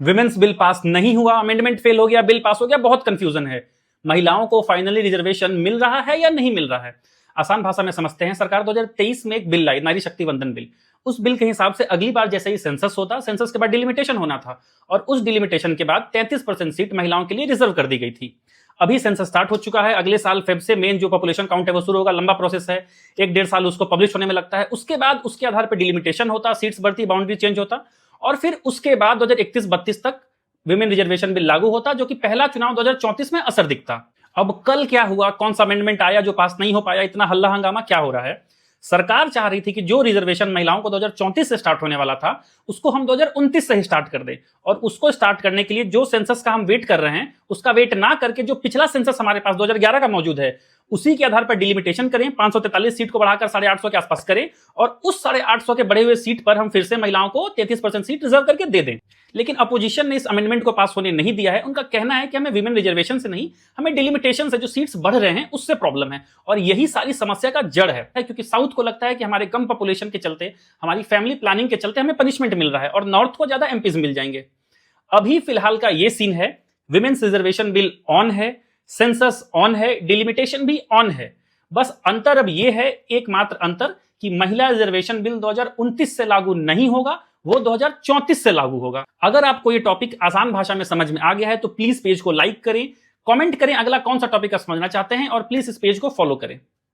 Women's bill pass नहीं हुआ, amendment fail हो गया, बिल पास हो गया, बहुत कंफ्यूजन है। महिलाओं को फाइनली रिजर्वेशन मिल रहा है या नहीं मिल रहा है? आसान भाषा में समझते हैं। सरकार 2023 में एक बिल लाई, नारी शक्ति वंदन बिल। उस बिल के हिसाब से अगली बार जैसे ही सेंसस होता, सेंसस के बाद डिलिमिटेशन होना था, और उस डिलिमिटेशन के बाद 33% सीट महिलाओं के लिए रिजर्व कर दी गई थी। अभी सेंसस स्टार्ट हो चुका है, अगले साल फेब से मेन जो पॉपुलेशन काउंट है वो शुरू होगा। लंबा प्रोसेस है, 1-1.5 साल उसको पब्लिश होने में लगता है। उसके बाद उसके आधार पर डिलिमिटेशन होता, सीट्स बढ़ती, बाउंड्री चेंज होता, और फिर उसके बाद 2031-32 तक विमेन रिजर्वेशन बिल लागू होता, जो कि पहला चुनाव 2034 में असर दिखता। अब कल क्या हुआ, कौन सा अमेंडमेंट आया जो पास नहीं हो पाया, इतना हल्ला हंगामा क्या हो रहा है? सरकार चाह रही थी कि जो रिजर्वेशन महिलाओं को 2034 से स्टार्ट होने वाला था, उसको हम 2029 से ही स्टार्ट कर दें। और उसको स्टार्ट करने के लिए जो सेंसस का हम वेट कर रहे हैं, उसका वेट ना करके जो पिछला सेंसस हमारे पास 2011 का मौजूद है, उसी के आधार पर डिलिमिटेशन करें, 543 सीट को बढ़ाकर 850 के आसपास करें, और उस 850 के बढ़े हुए सीट पर हम फिर से महिलाओं को 33% सीट रिजर्व करके दे दें। लेकिन अपोजिशन ने इस अमेंडमेंट को पास होने नहीं दिया है। उनका कहना है कि हमें विमेन रिजर्वेशन से नहीं, हमें डिलिमिटेशन से जो सीट्स बढ़ रहे हैं उससे प्रॉब्लम है, और यही सारी समस्या का जड़ है। क्योंकि साउथ को लगता है कि हमारे कम पॉपुलेशन के चलते, हमारी फैमिली प्लानिंग के चलते हमें पनिशमेंट मिल रहा है, और नॉर्थ को ज्यादा एमपीज मिल जाएंगे। अभी फिलहाल का ये सीन है, विमेन्स रिजर्वेशन बिल ऑन है, सेंसस ऑन है, डिलिमिटेशन भी ऑन है। बस अंतर अब ये है, एकमात्र अंतर, कि महिला रिजर्वेशन बिल 2029 से लागू नहीं होगा, वो 2034 से लागू होगा। अगर आपको ये टॉपिक आसान भाषा में समझ में आ गया है तो प्लीज पेज को लाइक करें, कमेंट करें अगला कौन सा टॉपिक आप समझना चाहते हैं, और प्लीज इस पेज को फॉलो करें।